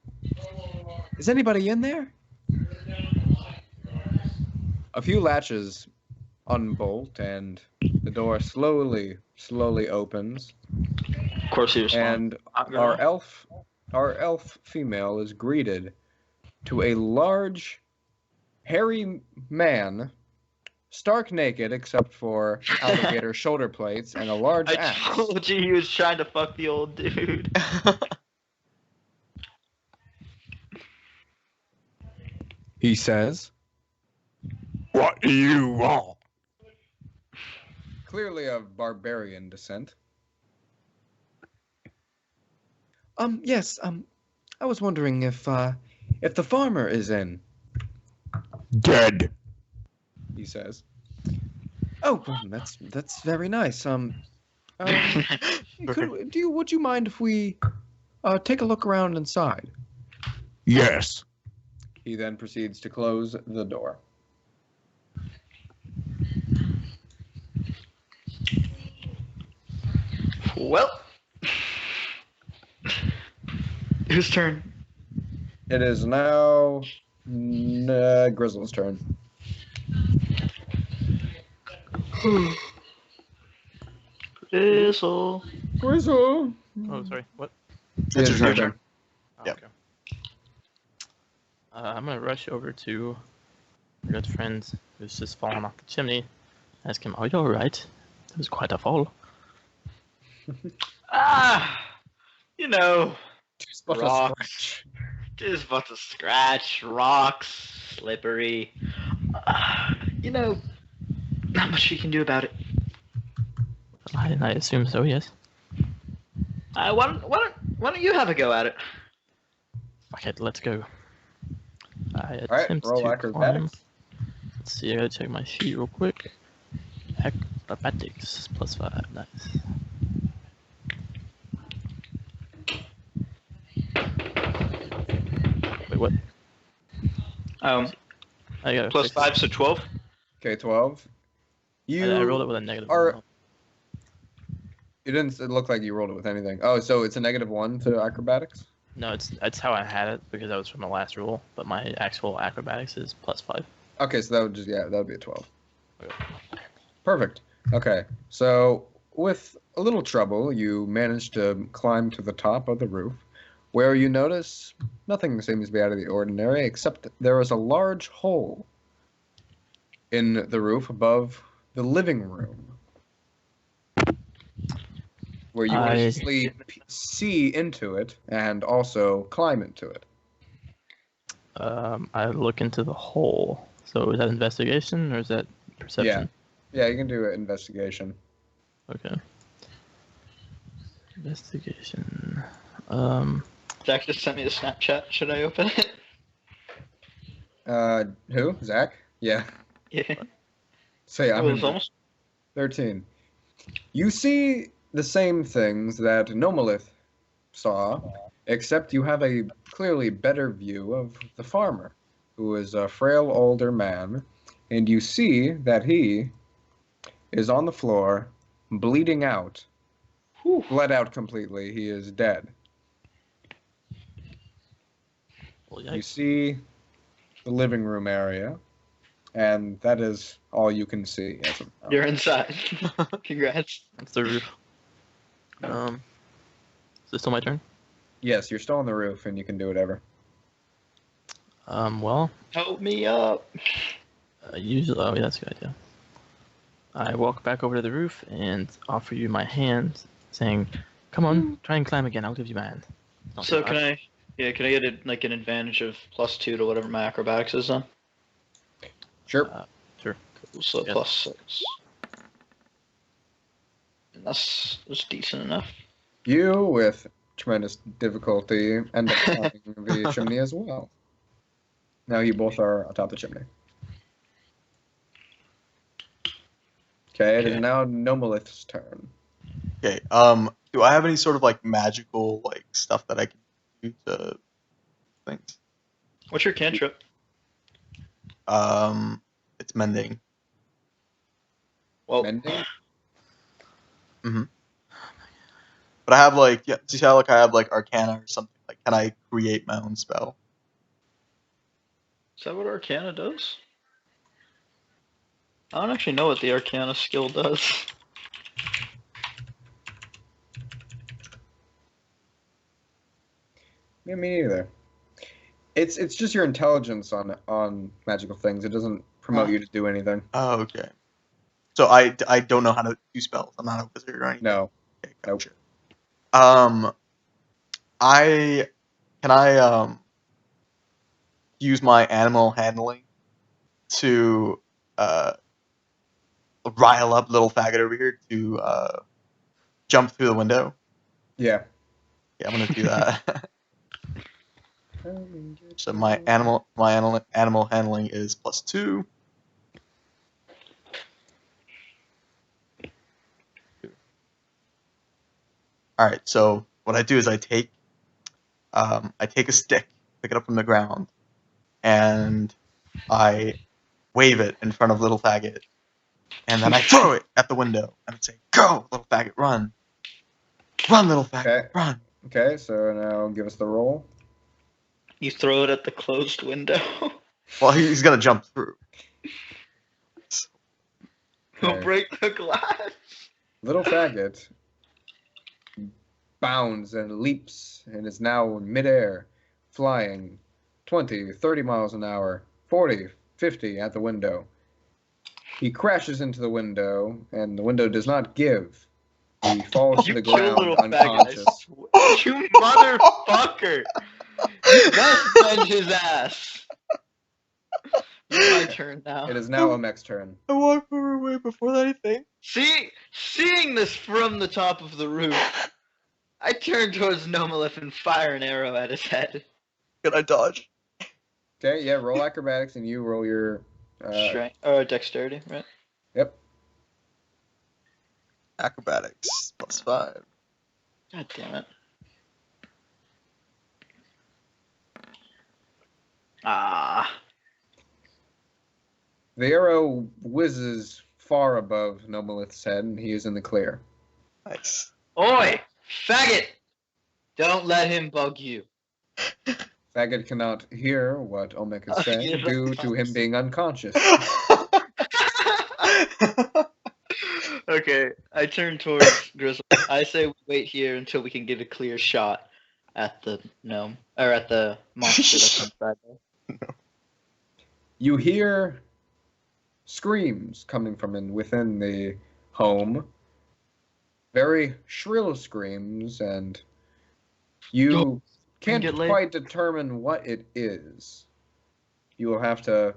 Is anybody in there? A few latches unbolt and the door slowly opens. Of course he responds. And our elf female is greeted to a large, hairy man, stark naked except for alligator shoulder plates and a large I axe. told you he was trying to fuck the old dude. He says, What do you want? clearly of barbarian descent. Yes, I was wondering if the farmer is in, Dead. he says. Oh, well, that's very nice. Would you mind if we take a look around inside? Yes. He then proceeds to close the door. Well, whose turn? It is now Grizl's turn. Grizël. Grizl. Oh, sorry. What? It's your your turn. turn. Oh, Yep. okay. I'm gonna rush over to my good friend who's just fallen off the chimney. Ask him, "Are you all right? That was quite a fall." You know, Just but a Rocks. scratch. just but a scratch, rocks, slippery. You know, not much you can do about it. I assume so. Yes. Why don't you have a go at it? Fuck it. Let's go. I All right, attempt roll to climb. acrobatics. Let's see. I gotta check my sheet real quick. Acrobatics +5. Nice. Wait, what? I got a Plus 6. 5, so 12. Okay, 12. I rolled it with a negative. are- one. It didn't look like you rolled it with anything. Oh, so it's a -1 to acrobatics? No, that's how I had it because that was from the last roll. But my actual acrobatics is +5. Okay, so that would that would be a 12. Okay. Perfect. Okay, so with a little trouble, you manage to climb to the top of the roof, where you notice nothing seems to be out of the ordinary, except there is a large hole in the roof above the living room, where you can I- easily see into it and also climb into it. I look into the hole. So is that investigation or is that perception? Yeah, you can do an investigation. Okay. Investigation. Jack just sent me the Snapchat. Should I open it? Who? Zach? Yeah. Yeah. Say It I'm was in almost 13. You see the same things that Gnômalíth saw, except you have a clearly better view of the farmer, who is a frail older man, and you see that he is on the floor, bleeding out, Whew. bled out completely. He is dead. Well, You yikes. see the living room area, and that is all you can see. As of now. You're inside. Congrats. That's the roof. Is this still my turn? Yes, you're still on the roof, and you can do whatever. Well, Help me up. usually, oh, yeah, that's a good idea. I walk back over to the roof and offer you my hand, saying, "Come on, try and climb again. I'll give you my hand." Don't So do can that. can I get an advantage of +2 to whatever my acrobatics is then? Sure. Sure. So Yeah. +6. And that's decent enough. You, with tremendous difficulty, end up climbing the chimney as well. Now you both are atop the chimney. Okay, it is Okay. now Gnômalíth's turn. Okay. Do I have any sort of like magical like stuff that I can do to things? What's your cantrip? It's mending. Well, Mending? But I have like, yeah, see how like I have like Arcana or something. Like, can I create my own spell? is that what Arcana does? I don't actually know what the Arcana skill does. Yeah, me neither. It's just your intelligence on magical things. It doesn't promote you to do anything. Oh, okay. So I don't know how to do spells. I'm not a wizard or anything. No. Okay, gotcha. I use my animal handling to rile up little faggot over here to jump through the window. Yeah. Yeah, I'm gonna do that. So my animal handling is +2. All right. So what I do is I take a stick, pick it up from the ground, and I wave it in front of little faggot, and then I throw it at the window and I say, "Go, little faggot, run, run, little faggot, Okay. run." Okay, so now give us the roll. You throw it at the closed window. Well, he's gonna jump through. He'll Okay. break the glass. Little faggot bounds and leaps and is now in midair, flying 20, 30 miles an hour, 40, 50 at the window. He crashes into the window, and the window does not give. He falls to You the kill ground little faggot. I unconscious. swear. You motherfucker! You best bend his ass. It's my turn now. It is now Omek's turn. I walk far away before anything. Seeing this from the top of the roof, I turn towards Gnômalíth and fire an arrow at his head. Can I dodge? Okay, yeah, roll acrobatics, and you roll your... Strength or dexterity, right? Yep. Acrobatics +5. God damn it. Ah. The arrow whizzes far above Gnômalíth's head, and he is in the clear. Nice. Oi! Faggot! Don't let him bug you. Faggot cannot hear what Omek is saying He's due to him being unconscious. Okay, I turn towards Grizël. I say we wait here until we can get a clear shot at the gnome, or at the monster that's inside there. You hear screams coming from within the home. Very shrill screams, and you can't get laid. quite determine what it is. You will have to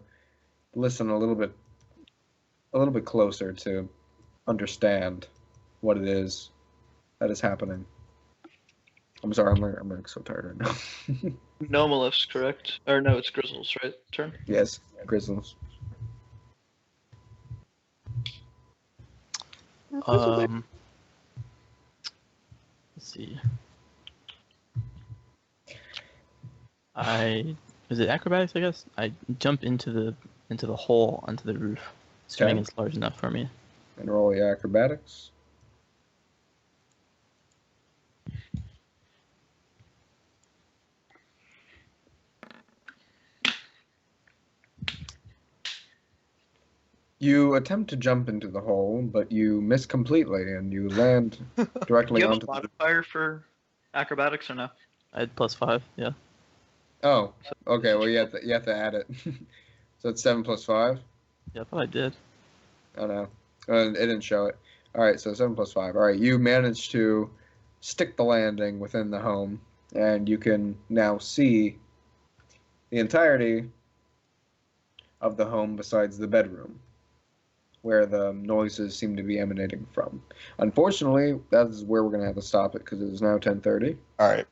listen a little bit closer to understand what it is that is happening. I'm sorry, I'm like so tired right now. Gnômalíth's correct? Or no, it's Grizъл's, right? Turn? Yes, Grizël. Let's see. Is it acrobatics? I guess I jump into the hole onto the roof, assuming Okay. it's large enough for me. And roll the acrobatics. You attempt to jump into the hole, but you miss completely, and you land Do directly you have onto a modifier for acrobatics or no? I had +5. Yeah. Oh, okay. Well, you have to add it. So it's 7 + 5. Yeah, I thought I did. Oh no, it didn't show it. All right, so 7 + 5. All right, you managed to stick the landing within the home, and you can now see the entirety of the home besides the bedroom, where the noises seem to be emanating from. Unfortunately, that is where we're going to have to stop it because it is now 10:30. All right.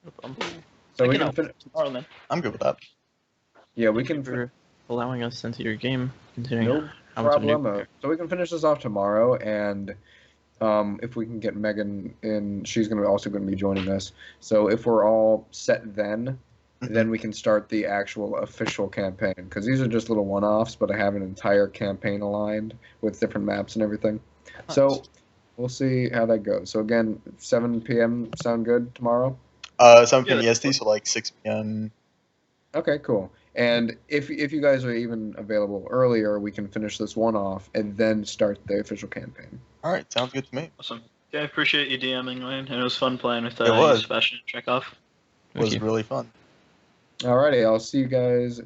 No problem. So I we can can finish. tomorrow then. I'm good with that. Yeah, we Thank can. you for allowing us into your game, considering No how much of a new problemo. player. So we can finish this off tomorrow, and if we can get Megan in, she's also going to be joining us. So if we're all set then, then we can start the actual official campaign. Because these are just little one-offs, but I have an entire campaign aligned with different maps and everything. So we'll see how that goes. So again, 7 p.m. sound good tomorrow? 7 p.m. Yeah, EST, so like 6 p.m. Okay, cool. And if you guys are even available earlier, we can finish this one off and then start the official campaign. All right, sounds good to me. Awesome. Yeah, I appreciate you DMing, Lane, and it was fun playing with It was. Sebastian and Cherenkov. It was you. really fun. Alrighty, I'll see you guys